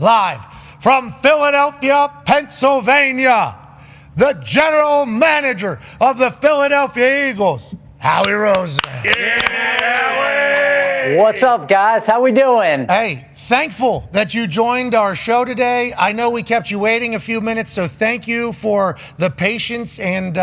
Live from Philadelphia, Pennsylvania, the general manager of the Philadelphia Eagles, Howie Roseman. Yeah, what's up, guys? How we doing? Hey, thankful that you joined our show today. I know we kept you waiting a few minutes, so thank you for the patience, and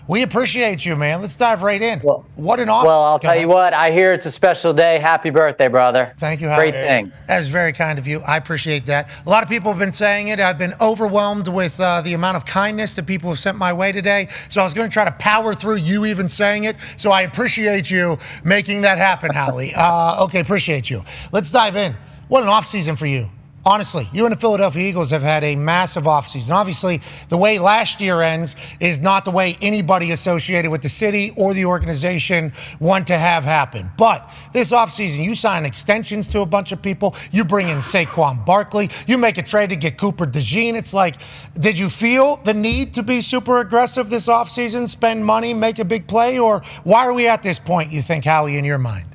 we appreciate you, man. Let's dive right in. Well, what an awesome. Well, I'll tell you what. I hear it's a special day. Happy birthday, brother. Thank you, Howie. Great thing. That is very kind of you. I appreciate that. A lot of people have been saying it. I've been overwhelmed with the amount of kindness that people have sent my way today. So I was going to try to power through you even saying it. So I appreciate you making that happen, Howie. Okay, appreciate you. Let's dive in. What an offseason for you. Honestly, you and the Philadelphia Eagles have had a massive offseason. Obviously, the way last year ends is not the way anybody associated with the city or the organization want to have happen. But this offseason, you sign extensions to a bunch of people. You bring in Saquon Barkley. You make a trade to get Cooper DeJean. It's like, did you feel the need to be super aggressive this offseason, spend money, make a big play? Or why are we at this point, you think, Howie, in your mind?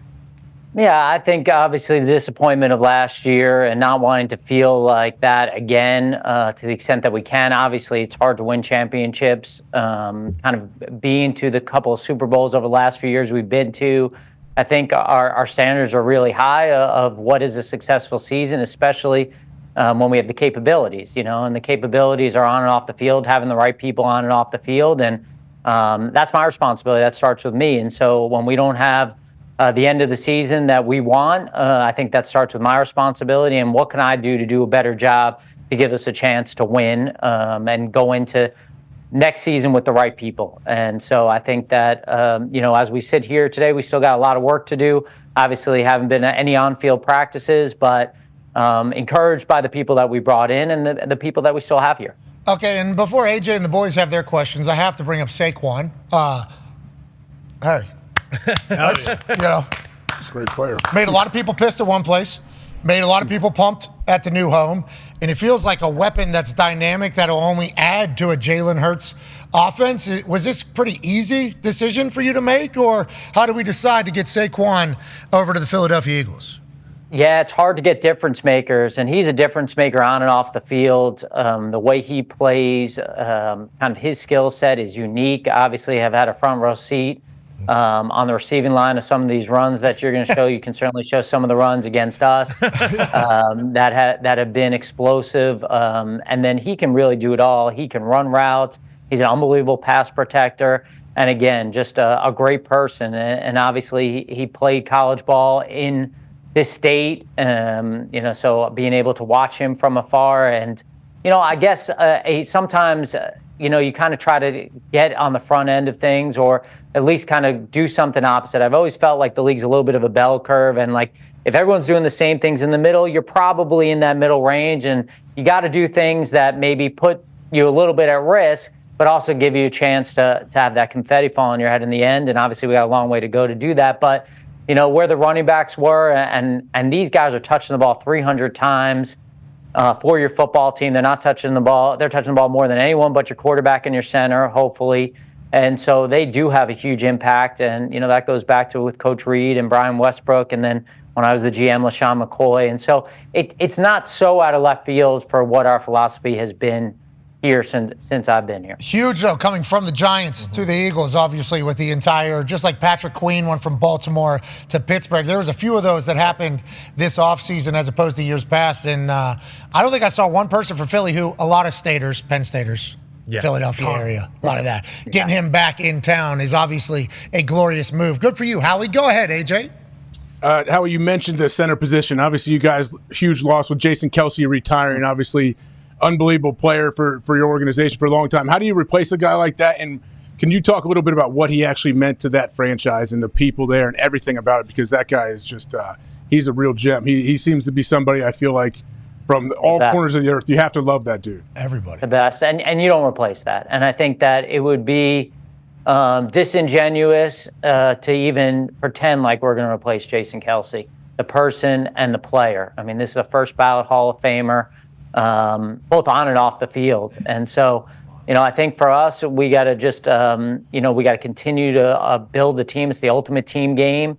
Yeah, I think obviously the disappointment of last year and not wanting to feel like that again to the extent that we can. Obviously, it's hard to win championships. Kind of being to the couple of Super Bowls over the last few years we've been to, I think our standards are really high of what is a successful season, especially when we have the capabilities, and the capabilities are on and off the field, having the right people on and off the field. And that's my responsibility. That starts with me. And so when we don't have the end of the season that we want, I think that starts with my responsibility and what can I do to do a better job to give us a chance to win and go into next season with the right people. And so I think that, as we sit here today, we still got a lot of work to do. Obviously, haven't been at any on-field practices, but encouraged by the people that we brought in and the people that we still have here. Okay, and before AJ and the boys have their questions, I have to bring up Saquon. Hey. Great player. Made a lot of people pissed at one place, made a lot of people pumped at the new home, and it feels like a weapon that's dynamic that'll only add to a Jalen Hurts offense. Was this a pretty easy decision for you to make, or how do we decide to get Saquon over to the Philadelphia Eagles? Yeah, it's hard to get difference makers, and he's a difference maker on and off the field. The way he plays, kind of his skill set is unique. Obviously, have had a front row seat on the receiving line of some of these runs that you're going to show. You can certainly show some of the runs against us that have been explosive. And then he can really do it all. He can run routes. He's an unbelievable pass protector. And again, just a great person. And obviously he played college ball in this state, so being able to watch him from afar. And, I guess sometimes, you kind of try to get on the front end of things or at least kind of do something opposite. I've always felt like the league's a little bit of a bell curve, and like if everyone's doing the same things in the middle, you're probably in that middle range, and you got to do things that maybe put you a little bit at risk, but also give you a chance to have that confetti fall on your head in the end. And obviously we got a long way to go to do that, but where the running backs were, and these guys are touching the ball 300 times for your football team. They're not touching the ball. They're touching the ball more than anyone but your quarterback and your center, hopefully. And so they do have a huge impact. And, that goes back to with Coach Reed and Brian Westbrook. And then when I was the GM, LaShawn McCoy. And so it's not so out of left field for what our philosophy has been here since I've been here. Huge, though, coming from the Giants to the Eagles, obviously, with the entire, just like Patrick Queen went from Baltimore to Pittsburgh. There was a few of those that happened this offseason as opposed to years past. And I don't think I saw one person for Philly who, a lot of staters, Penn Staters, Philadelphia area, a lot of that. Getting him back in town is obviously a glorious move. Good for you, Howie. Go ahead, AJ. Howie, you mentioned the center position. Obviously, you guys, huge loss with Jason Kelce retiring. Obviously, unbelievable player for your organization for a long time. How do you replace a guy like that? And can you talk a little bit about what he actually meant to that franchise and the people there and everything about it? Because that guy is just, he's a real gem. He seems to be somebody I feel like from all corners of the earth, you have to love that dude. Everybody. The best. And you don't replace that. And I think that it would be disingenuous to even pretend like we're going to replace Jason Kelce, the person and the player. I mean, this is a first ballot Hall of Famer, both on and off the field. And so, I think for us, we got to just, we got to continue to build the team. It's the ultimate team game.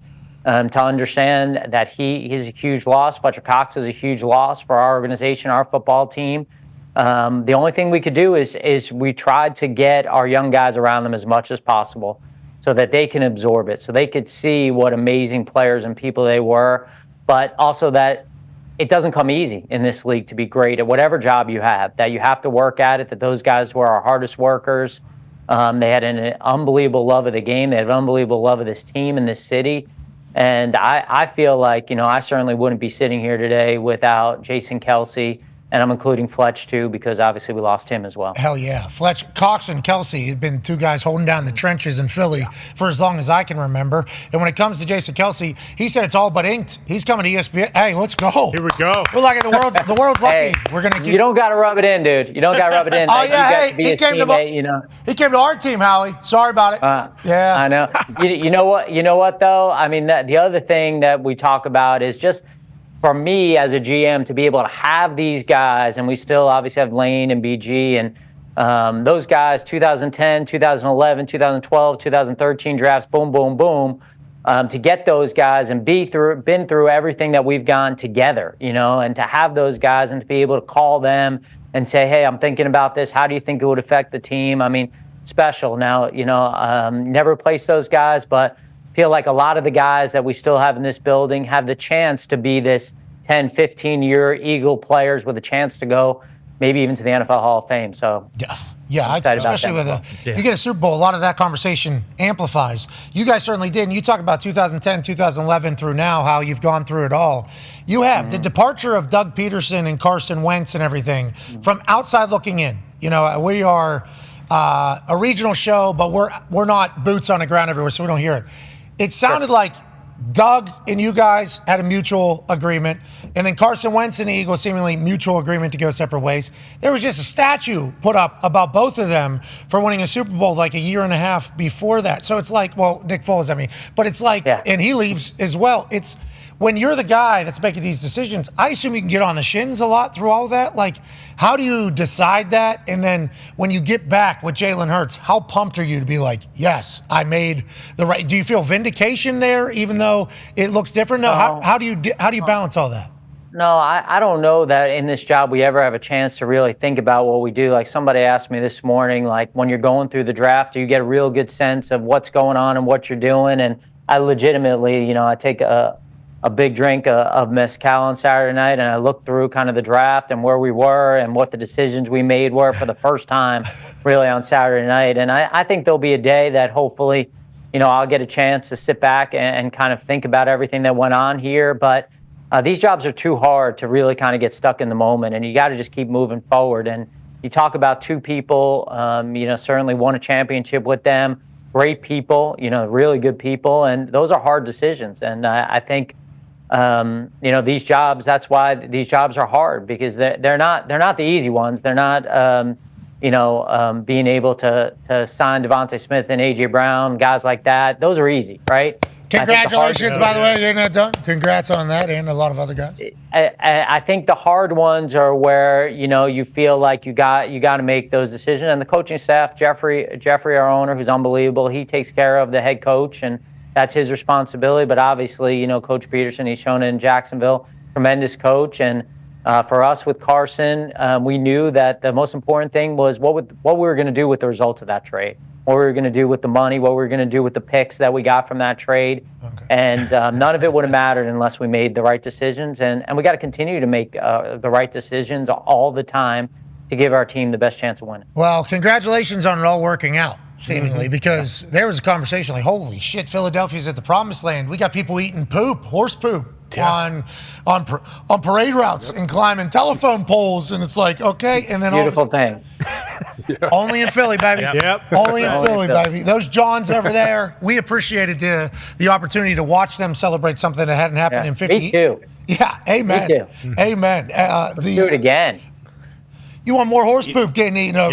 to understand that he is a huge loss. Fletcher Cox is a huge loss for our organization, our football team. The only thing we could do is we tried to get our young guys around them as much as possible so that they can absorb it, so they could see what amazing players and people they were, but also that it doesn't come easy in this league to be great at whatever job you have, that you have to work at it, that those guys were our hardest workers. They had an unbelievable love of the game. They had an unbelievable love of this team and this city. And I feel like, I certainly wouldn't be sitting here today without Jason Kelce. And I'm including Fletch, too, because obviously we lost him as well. Hell yeah. Fletch, Cox and Kelce have been two guys holding down the trenches in Philly for as long as I can remember. And when it comes to Jason Kelce, he said it's all but inked. He's coming to ESPN. Hey, let's go. Here we go. We're like, the world's lucky. Hey, We're gonna get... You don't got to rub it in, dude. You don't got to rub it in. Oh, yeah, hey, he came to our team, Howie. Sorry about it. Yeah. I know. You know what? You know what, though? I mean, the other thing that we talk about is just, for me as a GM, to be able to have these guys, and we still obviously have Lane and BG, and those guys, 2010, 2011, 2012, 2013 drafts, boom, boom, boom, to get those guys and been through everything that we've gone together, and to have those guys and to be able to call them and say, hey, I'm thinking about this. How do you think it would affect the team? I mean, special. Now, never replace those guys, but feel like a lot of the guys that we still have in this building have the chance to be this 10, 15-year Eagle players with a chance to go maybe even to the NFL Hall of Fame. So yeah, especially with you get a Super Bowl, a lot of that conversation amplifies. You guys certainly did. And you talk about 2010, 2011 through now, how you've gone through it all. You have the departure of Doug Peterson and Carson Wentz and everything from outside looking in. We are a regional show, but we're not boots on the ground everywhere, so we don't hear it. It sounded like Doug and you guys had a mutual agreement, and then Carson Wentz and the Eagles seemingly mutual agreement to go separate ways. There was just a statue put up about both of them for winning a Super Bowl like a year and a half before that. So it's like, well, Nick Foles, but it's like, and he leaves as well. It's when you're the guy that's making these decisions, I assume you can get on the shins a lot through all of that. Like, how do you decide that? And then when you get back with Jalen Hurts, how pumped are you to be like, yes, I made the right? Do you feel vindication there, even though it looks different? No. How do you balance all that? No, I don't know that in this job we ever have a chance to really think about what we do. Like somebody asked me this morning, like when you're going through the draft, do you get a real good sense of what's going on and what you're doing? And I legitimately, I take a big drink of mezcal on Saturday night, and I looked through kind of the draft and where we were and what the decisions we made were for the first time really on Saturday night. And I think there'll be a day that hopefully, I'll get a chance to sit back and kind of think about everything that went on here. But these jobs are too hard to really kind of get stuck in the moment, and you got to just keep moving forward. And you talk about two people, certainly won a championship with them, great people, really good people, and those are hard decisions. And I think, these jobs, that's why these jobs are hard, because they're not the easy ones. They're not, being able to sign Devontae Smith and A.J. Brown, guys like that. Those are easy, right? Congratulations, by the way, you're not done. Congrats on that and a lot of other guys. I think the hard ones are where, you feel like you got to make those decisions. And the coaching staff, Jeffrey, our owner, who's unbelievable, he takes care of the head coach, and that's his responsibility. But obviously, Coach Peterson, he's shown it in Jacksonville, tremendous coach. And for us with Carson, we knew that the most important thing was what we were going to do with the results of that trade, what we were going to do with the money, what we were going to do with the picks that we got from that trade. Okay. And none of it would have mattered unless we made the right decisions. And we got to continue to make the right decisions all the time to give our team the best chance of winning. Well, congratulations on it all working out, seemingly, because there was a conversation like, holy shit, Philadelphia's at the promised land. We got people eating horse poop. On parade routes and climbing telephone poles, and it's like, okay, and then beautiful thing. Only in Philly, baby. Yep. Only in Philly, baby. Those Johns over there, we appreciated the opportunity to watch them celebrate something that hadn't happened in 50 years. Me too. Yeah, amen. Me too. Amen. Let's do it again. You want more horse poop getting eaten over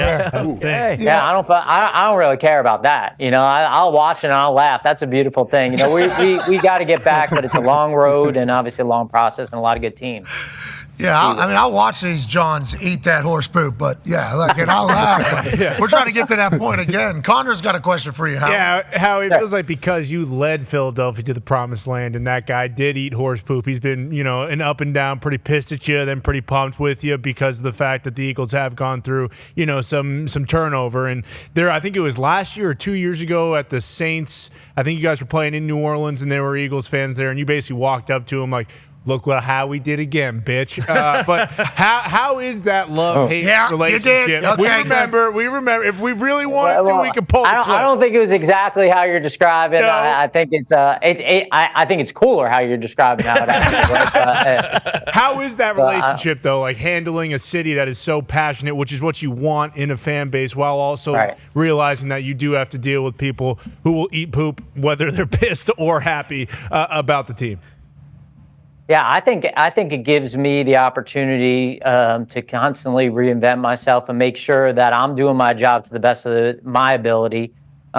there? Yeah, I don't really care about that. I'll watch it and I'll laugh. That's a beautiful thing. We got to get back, but it's a long road and obviously a long process and a lot of good teams. Yeah, I'll watch these Johns eat that horse poop, but yeah, look, and I'll laugh. Yeah. We're trying to get to that point again. Connor's got a question for you, Howie. Yeah, how it feels like because you led Philadelphia to the promised land and that guy did eat horse poop, he's been, an up and down, pretty pissed at you, then pretty pumped with you because of the fact that the Eagles have gone through, some turnover. And there, I think it was last year or 2 years ago at the Saints, I think you guys were playing in New Orleans and there were Eagles fans there, and you basically walked up to him like, look what Howie did again, bitch. But how is that love-hate relationship? You did. Okay, we remember. If we really wanted to, we could pull the clip. I don't think it was exactly how you're describing. No. I think it's I think it's cooler how you're describing how it actually works. How is that relationship though? Like handling a city that is so passionate, which is what you want in a fan base, while also realizing that you do have to deal with people who will eat poop, whether they're pissed or happy about the team. Yeah, I think it gives me the opportunity to constantly reinvent myself and make sure that I'm doing my job to the best of my ability.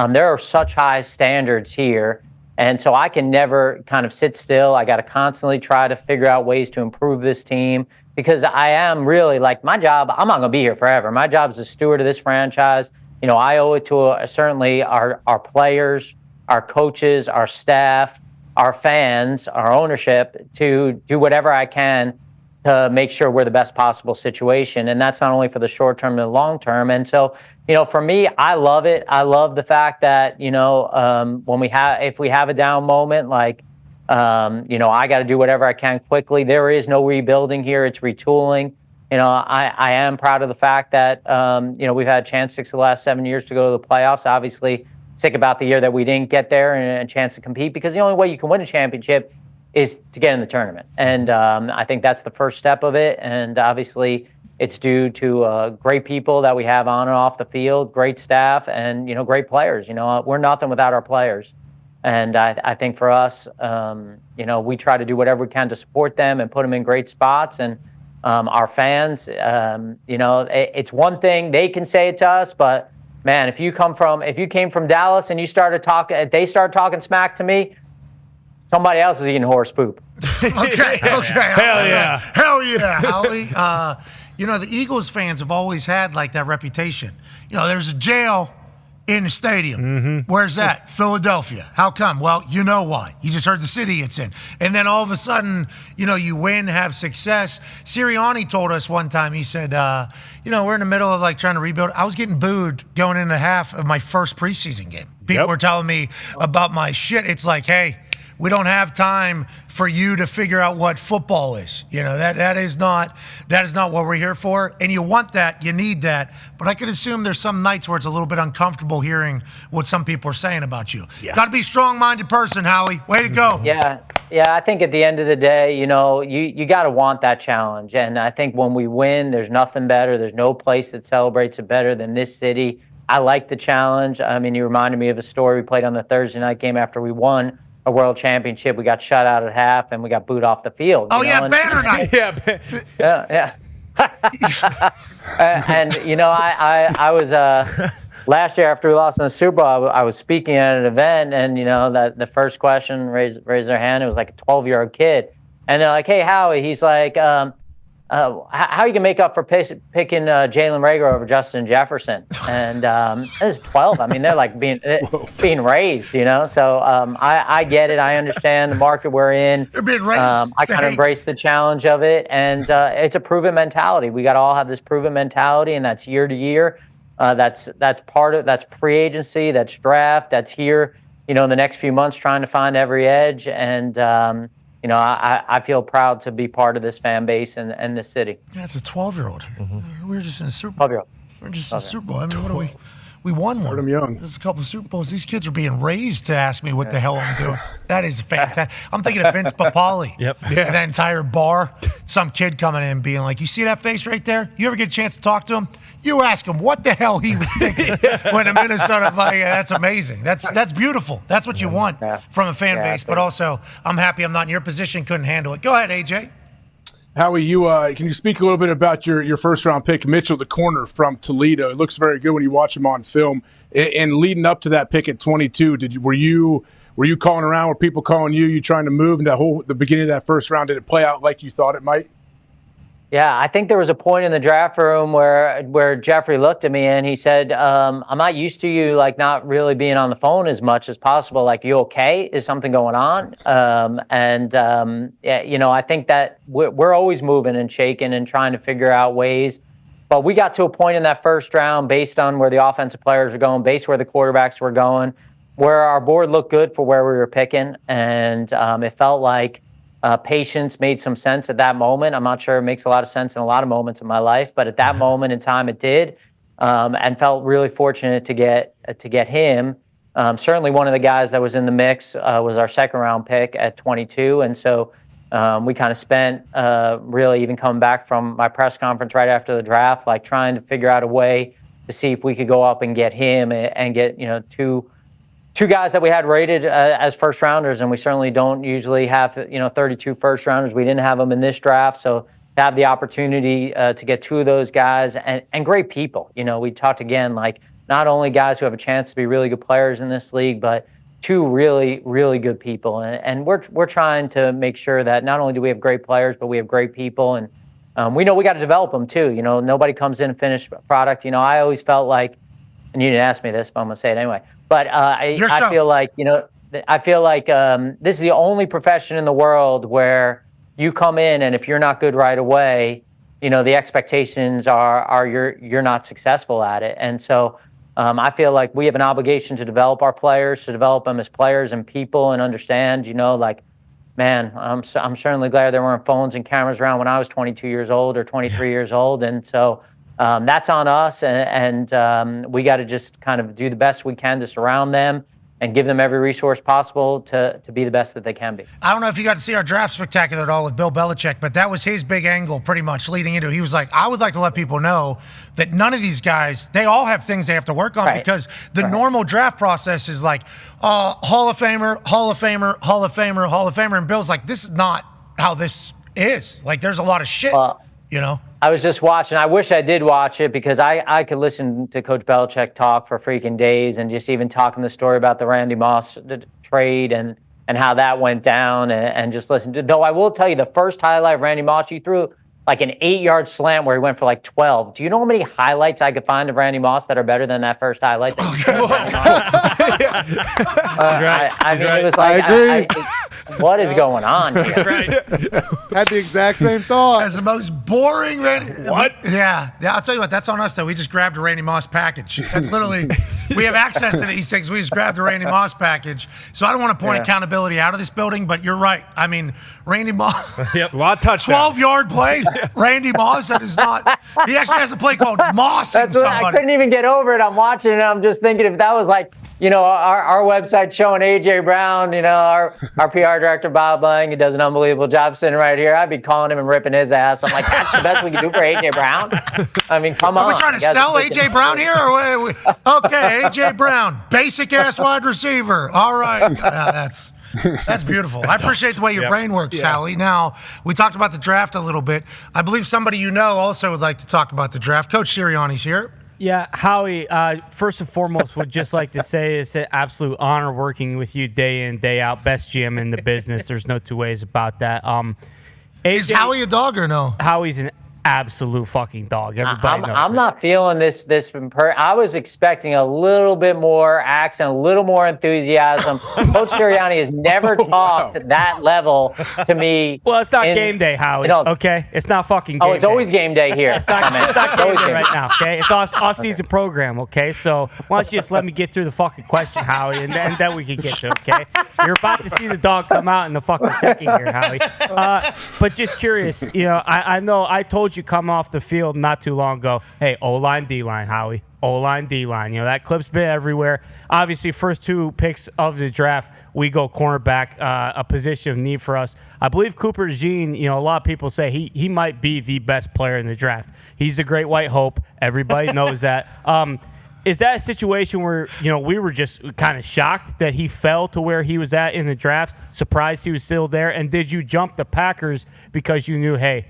There are such high standards here, and so I can never kind of sit still. I got to constantly try to figure out ways to improve this team because I am really like my job. I'm not going to be here forever. My job is a steward of this franchise. I owe it to certainly our players, our coaches, our staff, our fans, our ownership, to do whatever I can to make sure we're the best possible situation. And that's not only for the short term and the long term. And so, for me, I love it. I love the fact that, if we have a down moment, like, I got to do whatever I can quickly. There is no rebuilding here. It's retooling. I am proud of the fact that, we've had a chance 6 of the last 7 years to go to the playoffs. Obviously, sick about the year that we didn't get there and a chance to compete because the only way you can win a championship is to get in the tournament. And I think that's the first step of it. And obviously it's due to great people that we have on and off the field, great staff, and, great players. We're nothing without our players. And I think for us, we try to do whatever we can to support them and put them in great spots. And our fans, it's one thing, they can say it to us, but man, if you came from Dallas and they start talking smack to me, somebody else is eating horse poop. Okay. Hell yeah. Hell yeah, Howie. The Eagles fans have always had like that reputation. There's a jail in the stadium. Mm-hmm. Where's that? Philadelphia. How come? Well, you know why. You just heard the city it's in. And then all of a sudden, you win, have success. Sirianni told us one time, he said, we're in the middle of like trying to rebuild. I was getting booed going into half of my first preseason game. People were telling me about my shit. It's like, hey, we don't have time for you to figure out what football is. That is not what we're here for. And you want that, you need that. But I could assume there's some nights where it's a little bit uncomfortable hearing what some people are saying about you. Yeah. Got to be a strong-minded person, Howie. Way to go. Yeah. I think at the end of the day, you got to want that challenge. And I think when we win, there's nothing better. There's no place that celebrates it better than this city. I like the challenge. I mean, you reminded me of a story we played on the Thursday night game after we won a world championship. We got shut out at half and we got booed off the field. Banner night. Yeah. I was last year after we lost in the Super Bowl, I was speaking at an event, and that the first question raised their hand. It was like a 12-year-old kid, and they're like, "Hey, Howie," he's like, how you can make up for picking Jalen Reagor over Justin Jefferson? And this is 12. I mean, they're like being raised, So I get it. I understand the market we're in. They're being raised. I kind of embrace the challenge of it, and it's a proven mentality. We got to all have this proven mentality, and that's year to year. That's part of that's pre-agency. That's draft. That's here. In the next few months, trying to find every edge and. I feel proud to be part of this fan base and this city. Yeah, it's a 12-year-old. Mm-hmm. We were just in a Super Bowl. 12-year-old. We're just in a Super Bowl. I mean, what are we? We won one. I'm young. There's a couple of Super Bowls. These kids are being raised to ask me what the hell I'm doing. That is fantastic. I'm thinking of Vince Papale. Yep. And that entire bar. Some kid coming in being like, you see that face right there? You ever get a chance to talk to him? You ask him what the hell he was thinking when a Minnesota play. That's amazing. That's beautiful. That's what you want from a fan base. But also, I'm happy I'm not in your position. Couldn't handle it. Go ahead, AJ. Howie, can you speak a little bit about your first-round pick, Mitchell, the corner from Toledo? It looks very good when you watch him on film. And leading up to that pick at 22, were you calling around? Were people calling you? You trying to move? And the beginning of that first round, did it play out like you thought it might? Yeah, I think there was a point in the draft room where Jeffrey looked at me and he said, "I'm not used to you like not really being on the phone as much as possible. Like, you okay? Is something going on?" Yeah, I think that we're always moving and shaking and trying to figure out ways. But we got to a point in that first round, based on where the offensive players were going, based where the quarterbacks were going, where our board looked good for where we were picking, and it felt like patience made some sense at that moment. I'm not sure it makes a lot of sense in a lot of moments in my life, but at that moment in time, it did, and felt really fortunate to get him. Certainly, one of the guys that was in the mix was our second round pick at 22, and so we kind of spent really, even coming back from my press conference right after the draft, like trying to figure out a way to see if we could go up and get him and get two guys that we had rated as first rounders, and we certainly don't usually have 32 first rounders. We didn't have them in this draft, so to have the opportunity to get two of those guys and great people. We talked again, like, not only guys who have a chance to be really good players in this league, but two really, really good people. And we're trying to make sure that not only do we have great players, but we have great people, and we know we got to develop them too. Nobody comes in and finished product. I always felt like, and you didn't ask me this, but I'm gonna say it anyway. But I feel like this is the only profession in the world where you come in, and if you're not good right away, the expectations are you're not successful at it. And so I feel like we have an obligation to develop our players, to develop them as players and people, and understand, man, I'm certainly glad there weren't phones and cameras around when I was 22 years old or 23 years old, and so. That's on us, and we got to just kind of do the best we can to surround them and give them every resource possible to be the best that they can be. I don't know if you got to see our draft spectacular at all with Bill Belichick, but that was his big angle pretty much leading into it. He was like, I would like to let people know that none of these guys, they all have things they have to work on, because the normal draft process is like Hall of Famer, Hall of Famer, Hall of Famer, Hall of Famer. And Bill's like, this is not how this is. Like, there's a lot of shit, I was just watching. I wish I did watch it, because I could listen to Coach Belichick talk for freaking days, and just even talking the story about the Randy Moss trade and how that went down, and just listen to. Though I will tell you, the first highlight of Randy Moss, you threw like an 8-yard slant where he went for like 12. Do you know how many highlights I could find of Randy Moss that are better than that first highlight? It was like, I agree. What is going on here? Had the exact same thought. As the most boring Randy. What? Yeah, I'll tell you what, that's on us, though. We just grabbed a Randy Moss package. That's literally, we have access to these things. We just grabbed a Randy Moss package. So I don't want to point accountability out of this building, but you're right. I mean, Randy Moss. Yep, a lot of touchdowns. 12-yard play. Randy Moss, that is not. He actually has a play called Mossing somebody. I couldn't even get over it. I'm watching it, and I'm just thinking, if that was like, our website showing A.J. Brown, our PR director, Bob Lang, who does an unbelievable job sitting right here, I'd be calling him and ripping his ass. I'm like, that's the best we can do for A.J. Brown? I mean, come on. Are we trying to sell A.J. Brown here? Or okay, A.J. Brown, basic-ass wide receiver. All right. That's beautiful. I appreciate the way your brain works, Howie. Now, we talked about the draft a little bit. I believe somebody also would like to talk about the draft. Coach Sirianni's here. Yeah, Howie, first and foremost, would just like to say it's an absolute honor working with you day in, day out. Best GM in the business. There's no two ways about that. Is Howie a dog or no? Howie's an absolute fucking dog. Everybody knows I'm it. not feeling this. I was expecting a little bit more accent, a little more enthusiasm. Coach Sirianni has never talked that level to me. Well, it's not game day, Howie. Okay, it's not fucking game day. Oh, it's always game day here. It's not game day right now. Okay, it's off-season program. Okay, so why don't you just let me get through the fucking question, Howie, and then we can get to it. Okay, you're about to see the dog come out in the fucking second here, Howie. But just curious, I know I told you come off the field not too long ago. Hey, O-line, D-line, Howie. O-line, D-line. That clip's been everywhere. Obviously, first two picks of the draft, we go cornerback, a position of need for us. I believe Cooper Jean, a lot of people say he might be the best player in the draft. He's the great white hope. Everybody knows that. Is that a situation where, we were just kind of shocked that he fell to where he was at in the draft, surprised he was still there? And did you jump the Packers because you knew, hey,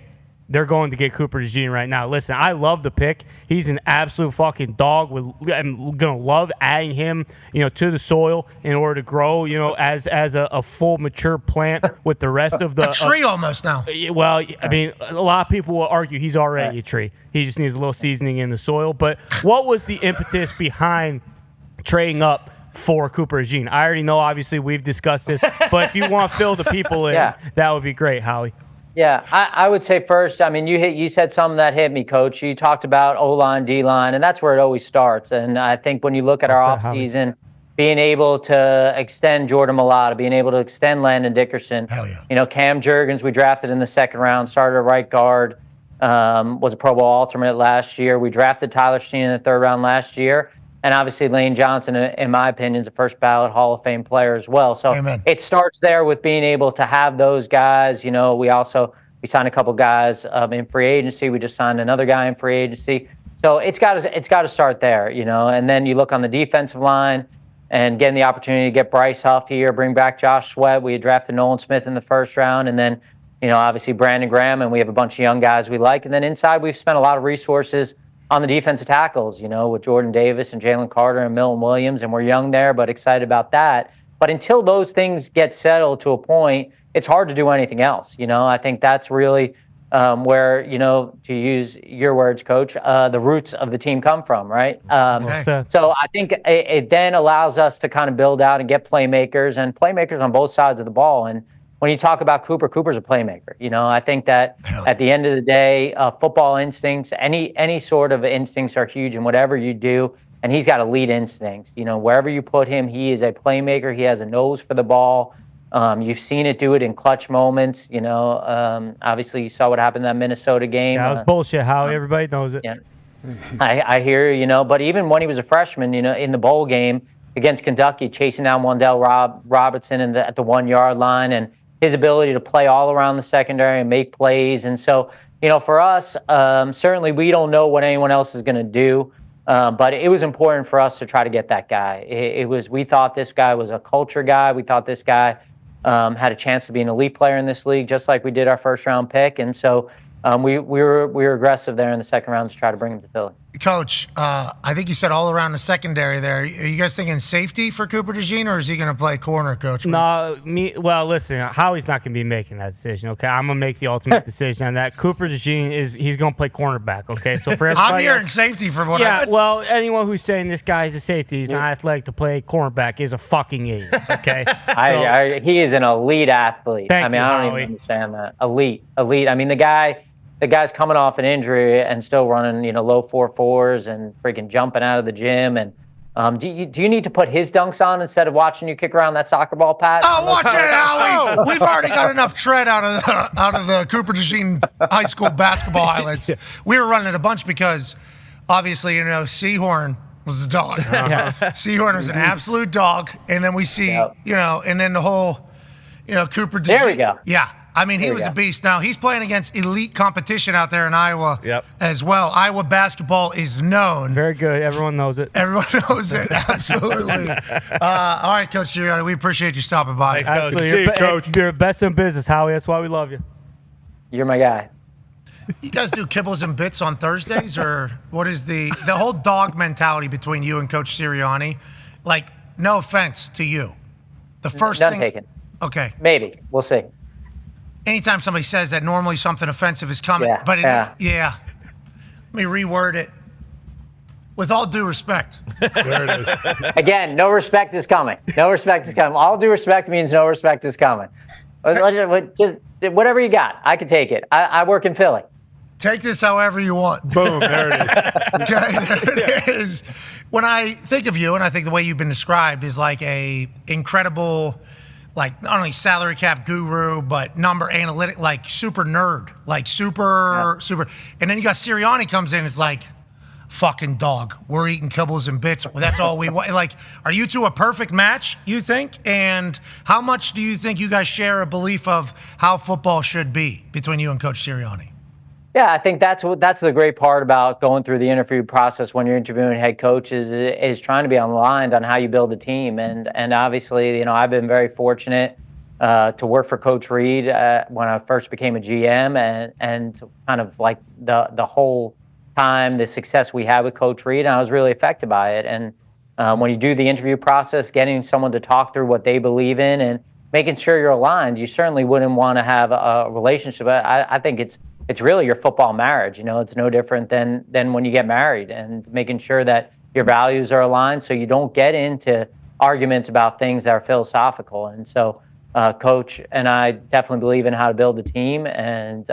they're going to get Cooper DeJean right now. Listen, I love the pick. He's an absolute fucking dog. I'm gonna love adding him, to the soil in order to grow, as a full mature plant with the rest of the a tree almost now. Well, I mean, a lot of people will argue he's already a tree. He just needs a little seasoning in the soil. But what was the impetus behind trading up for Cooper DeJean? I already know, obviously, we've discussed this, but if you want to fill the people in, that would be great, Howie. Yeah, I would say first, I mean, you said something that hit me, Coach. You talked about O-line, D-line, and that's where it always starts. And I think when you look at our offseason, being able to extend Jordan Mailata, being able to extend Landon Dickerson. Hell yeah. Cam Jurgens, we drafted in the second round, started at right guard, was a Pro Bowl alternate last year. We drafted Tyler Steen in the third round last year. And obviously Lane Johnson, in my opinion, is a first ballot Hall of Fame player as well. So It starts there with being able to have those guys. We signed a couple guys in free agency. We just signed another guy in free agency. So it's got to start there, And then you look on the defensive line and getting the opportunity to get Bryce Huff here, bring back Josh Sweat. We had drafted Nolan Smith in the first round, and then obviously Brandon Graham, and we have a bunch of young guys we like. And then inside, we've spent a lot of resources on the defensive tackles, with Jordan Davis and Jalen Carter and Milton Williams, and we're young there, but excited about that. But until those things get settled to a point, it's hard to do anything else. I think that's really where, to use your words, Coach, the roots of the team come from, right? So I think it then allows us to kind of build out and get playmakers on both sides of the ball. And when you talk about Cooper's a playmaker. I think that at the end of the day, football instincts, any sort of instincts are huge in whatever you do, and he's got elite instincts. Wherever you put him, he is a playmaker. He has a nose for the ball. You've seen it do it in clutch moments. Obviously you saw what happened in that Minnesota game. That was bullshit, Howie. Everybody knows it. Yeah, I hear you. But even when he was a freshman, in the bowl game against Kentucky, chasing down Wandell Robertson at the 1 yard line, and his ability to play all around the secondary and make plays. And so, for us, certainly we don't know what anyone else is going to do, but it was important for us to try to get that guy. We thought this guy was a culture guy. We thought this guy had a chance to be an elite player in this league, just like we did our first round pick. And so we were aggressive there in the second round to try to bring him to Philly. Coach, I think you said all around the secondary there. Are you guys thinking safety for Cooper DeJean, or is he going to play corner, Coach? No, well, listen, Howie's not going to be making that decision, okay? I'm going to make the ultimate decision on that. Cooper DeJean he's going to play cornerback, okay? So for everybody, I'm hearing safety from what well, anyone who's saying this guy is a safety, he's not athletic to play cornerback is a fucking idiot, okay? He is an elite athlete. I don't even understand that. Elite. I mean, the guy's coming off an injury and still running, low 4.4s and freaking jumping out of the gym. And do you need to put his dunks on instead of watching you kick around that soccer ball, Pat? Oh, watch it, Howie! We've already got enough tread out of the Cooper DeJean high school basketball highlights. We were running a bunch because, obviously, Seahorn was a dog. Seahorn was an absolute dog. And then we see, and then the whole, Cooper DeJean. There we go. Yeah. I mean, he was a beast. Now, he's playing against elite competition out there in Iowa as well. Iowa basketball is known. Very good. Everyone knows it. Everyone knows it. Absolutely. All right, Coach Sirianni, we appreciate you stopping by. Absolutely. Coach. You're best in business, Howie. That's why we love you. You're my guy. You guys do kibbles and bits on Thursdays, or what is the whole dog mentality between you and Coach Sirianni? Like, no offense to you. The first None thing. taken. Okay. Maybe. We'll see. Anytime somebody says that, normally something offensive is coming. Yeah, but let me reword it. With all due respect. There it is. Again, no respect is coming. No respect is coming. All due respect means no respect is coming. Just whatever you got, I can take it. I work in Philly. Take this however you want. Boom, there it is. Okay, there it is. When I think of you, and I think the way you've been described is like a incredible, like not only salary cap guru, but number analytic, like super nerd, like super. And then you got Sirianni comes in, it's like, fucking dog. We're eating kibbles and bits. Well, that's all we want. Like, are you two a perfect match, you think? And how much do you think you guys share a belief of how football should be between you and Coach Sirianni? Yeah, I think that's the great part about going through the interview process when you're interviewing head coaches is trying to be aligned on how you build a team. And obviously, I've been very fortunate to work for Coach Reed when I first became a GM, and kind of like the whole time, the success we had with Coach Reed, and I was really affected by it. And when you do the interview process, getting someone to talk through what they believe in and making sure you're aligned, you certainly wouldn't want to have a relationship. I think it's really your football marriage. It's no different than when you get married, and making sure that your values are aligned so you don't get into arguments about things that are philosophical. And so Coach and I definitely believe in how to build a team. And,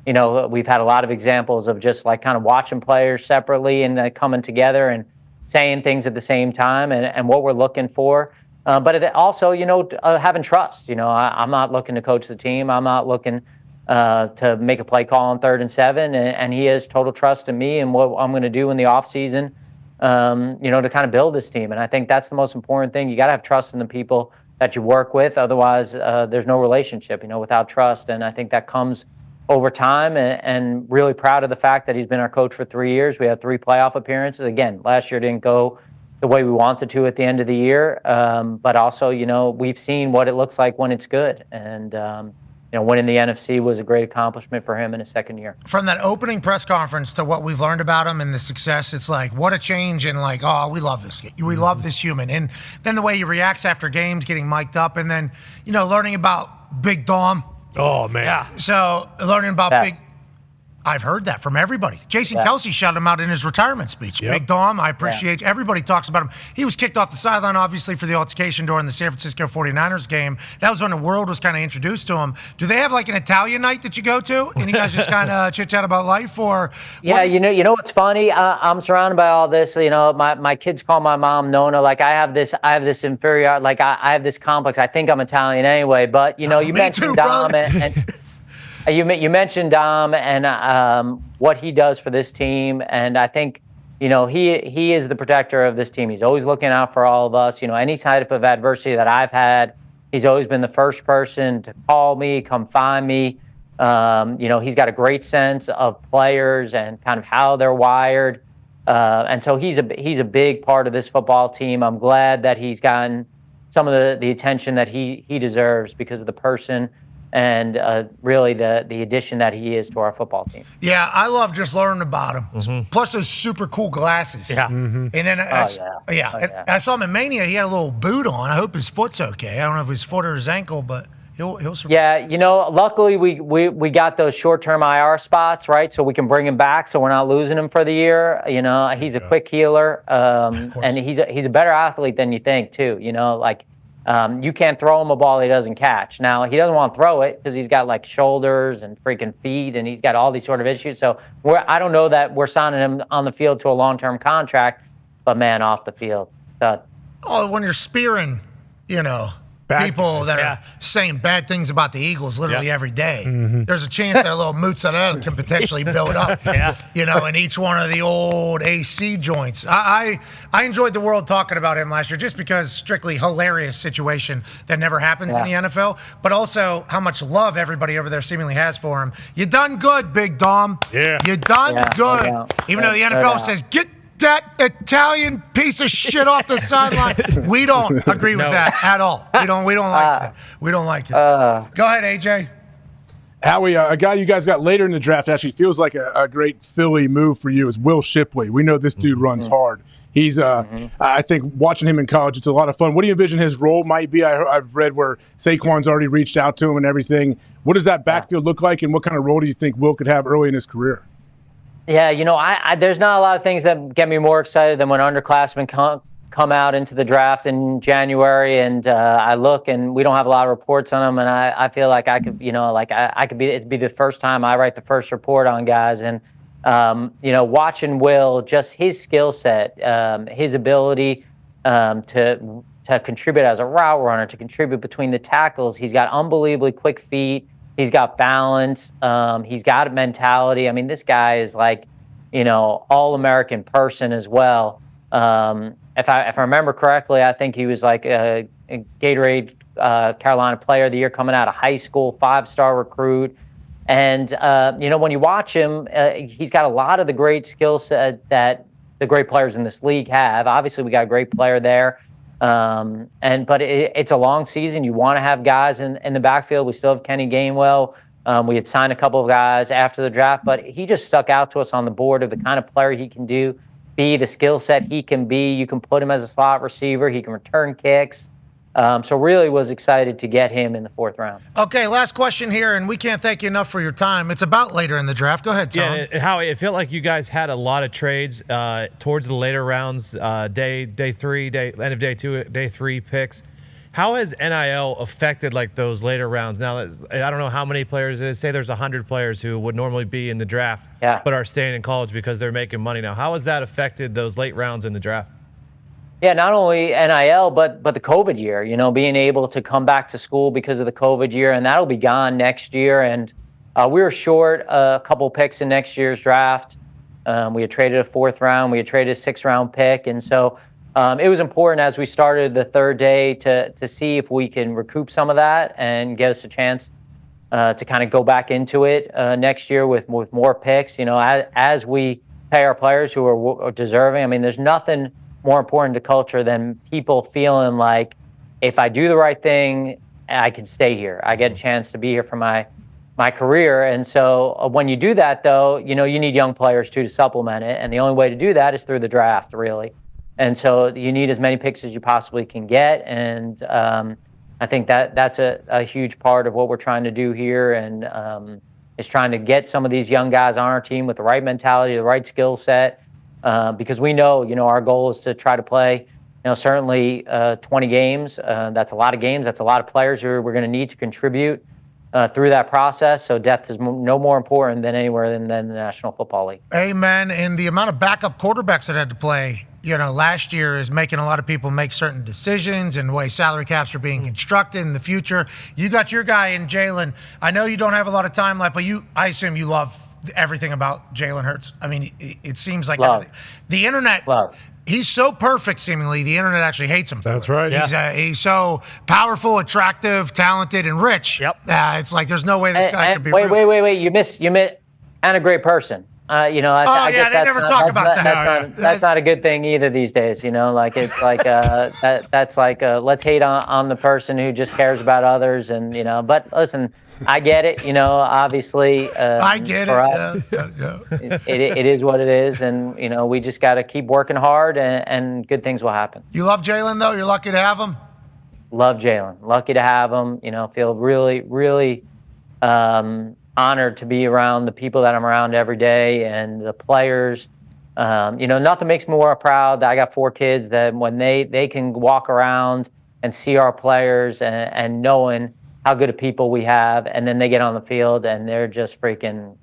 we've had a lot of examples of just like kind of watching players separately and coming together and saying things at the same time and what we're looking for. But it also, having trust. I'm not looking to coach the team. I'm not looking to make a play call on 3rd and 7. And he has total trust in me and what I'm going to do in the offseason, to kind of build this team. And I think that's the most important thing. You got to have trust in the people that you work with. Otherwise, there's no relationship, without trust. And I think that comes over time, and really proud of the fact that he's been our coach for 3 years. We had 3 playoff appearances. Again, last year didn't go the way we wanted to at the end of the year. But also, we've seen what it looks like when it's good. And, winning the NFC was a great accomplishment for him in his second year. From that opening press conference to what we've learned about him and the success, it's like, what a change. And like, oh, we love this. We love this human. And then the way he reacts after games, getting mic'd up, and then, learning about Big Dahn. Oh, man. Yeah. So learning about I've heard that from everybody. Jason Kelce shouted him out in his retirement speech. Yep. Big Dahn, I appreciate. Everybody talks about him. He was kicked off the sideline, obviously, for the altercation during the San Francisco 49ers game. That was when the world was kind of introduced to him. Do they have like an Italian night that you go to, and you guys just kind of chit chat about life, or? Yeah, you know what's funny? I'm surrounded by all this. My kids call my mom Nona. Like I have this inferior. Like I have this complex. I think I'm Italian anyway. But you mentioned Dom and you mentioned Dom and what he does for this team, and I think he is the protector of this team. He's always looking out for all of us. Any type of adversity that I've had, he's always been the first person to call me, come find me. He's got a great sense of players and kind of how they're wired, and so he's a big part of this football team. I'm glad that he's gotten some of the attention that he deserves because of the person and really the addition that he is to our football team. Yeah, I love just learning about him. Mm-hmm. Plus those super cool glasses. Yeah. Mm-hmm. And then I saw him in Mania. He had a little boot on. I hope his foot's okay. I don't know if his foot or his ankle, but he'll survive. Yeah, luckily we got those short-term IR spots, right? So we can bring him back so we're not losing him for the year. He's a quick healer, and he's a better athlete than you think too. You can't throw him a ball he doesn't catch. Now, he doesn't want to throw it because he's got like shoulders and freaking feet, and he's got all these sort of issues. So I don't know that we're signing him on the field to a long-term contract, but man, off the field. When you're spearing, people that are saying bad things about the Eagles literally every day. Mm-hmm. There's a chance that a little mozzarella can potentially build up, in each one of the old AC joints. I enjoyed the world talking about him last year just because strictly hilarious situation that never happens in the NFL, but also how much love everybody over there seemingly has for him. You done good, Big Dom. Yeah. You done good. Even though the NFL says, get that Italian piece of shit off the sideline. We don't agree with that at all. We don't like that. We don't like that. Go ahead, AJ. Howie, a guy you guys got later in the draft actually feels like a great Philly move for you is Will Shipley. We know this dude runs hard. He's, I think, watching him in college, it's a lot of fun. What do you envision his role might be? I've read where Saquon's already reached out to him and everything. What does that backfield look like, and what kind of role do you think Will could have early in his career? Yeah, I there's not a lot of things that get me more excited than when underclassmen come out into the draft in January, and I look and we don't have a lot of reports on them, and I feel like I could, it'd be the first time I write the first report on guys, and watching Will, just his skill set, his ability to contribute as a route runner, to contribute between the tackles. He's got unbelievably quick feet. He's got balance. He's got a mentality. I mean, this guy is like, all-American person as well. If I remember correctly, I think he was like a Gatorade Carolina Player of the Year coming out of high school, 5-star recruit. And, when you watch him, he's got a lot of the great skill set that the great players in this league have. Obviously, we got a great player there. But it's a long season. You want to have guys in the backfield. We still have Kenny Gainwell. We had signed a couple of guys after the draft, but he just stuck out to us on the board of the kind of player he can be the skill set he can be. You can put him as a slot receiver. He can return kicks. So really was excited to get him in the 4th round. Okay, last question here, and we can't thank you enough for your time. It's about later in the draft. Go ahead, Tom. Yeah, Howie, it felt like you guys had a lot of trades towards the later rounds, day 3, end of day 2, day 3 picks. How has NIL affected like those later rounds? Now, I don't know how many players it is. Say there's 100 players who would normally be in the draft, but are staying in college because they're making money now. How has that affected those late rounds in the draft? Yeah, not only NIL, but the COVID year, being able to come back to school because of the COVID year, and that'll be gone next year. And we were short a couple picks in next year's draft. We had traded a 4th round. We had traded a 6th round pick. And so it was important as we started the 3rd day to see if we can recoup some of that and get us a chance to kind of go back into it next year with more picks. As we pay our players who are deserving. I mean, there's nothing more important to culture than people feeling like if I do the right thing, I can stay here. I get a chance to be here for my career. And so when you do that, though, you need young players too to supplement it. And the only way to do that is through the draft, really. And so you need as many picks as you possibly can get. And I think that's a huge part of what we're trying to do here. And is trying to get some of these young guys on our team with the right mentality, the right skill set. Because we know, our goal is to try to play, certainly 20 games. That's a lot of games. That's a lot of players who we're going to need to contribute through that process. So depth is no more important than anywhere than the National Football League. Amen. And the amount of backup quarterbacks that had to play, last year is making a lot of people make certain decisions and the way salary caps are being constructed in the future. You got your guy in Jalen. I know you don't have a lot of time left, but I assume you love everything about Jalen Hurts. I mean, it seems like everything. The internet, he's so perfect, seemingly, the internet actually hates him. That's right. He's so powerful, attractive, talented, and rich. Yep. It's like there's no way this guy could be wait, real. wait. You missed, and a great person. I guess they never talk about that. That's not a good thing either these days. It's like that's like let's hate on the person who just cares about others, and But listen, I get it. Obviously, I get it. Us, it is what it is, and we just got to keep working hard, and good things will happen. You love Jalen, though. You're lucky to have him. Love Jalen. Lucky to have him. Feel really, really honored to be around the people that I'm around every day and the players. Nothing makes me more proud that I got 4 kids that when they can walk around and see our players and knowing how good of people we have, and then they get on the field and they're just freaking,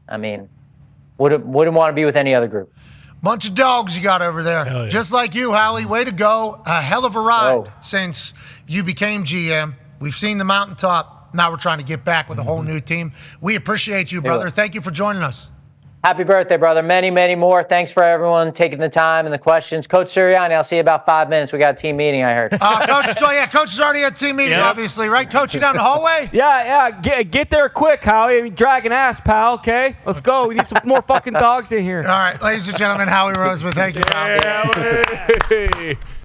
wouldn't want to be with any other group. Bunch of dogs you got over there. Yeah. Just like you, Howie. Way to go. A hell of a ride since you became GM. We've seen the mountaintop. Now we're trying to get back with a whole new team. We appreciate you, brother. Thank you for joining us. Happy birthday, brother. Many, many more. Thanks for everyone taking the time and the questions. Coach Sirianni, I'll see you in about 5 minutes. We got a team meeting, I heard. Coach is already at team meeting, obviously, right? Coach, you down the hallway? Yeah. Get there quick, Howie. I mean, dragging ass, pal. Okay, let's go. We need some more fucking dogs in here. All right, ladies and gentlemen, Howie Roseman. Thank you, pal. Yeah,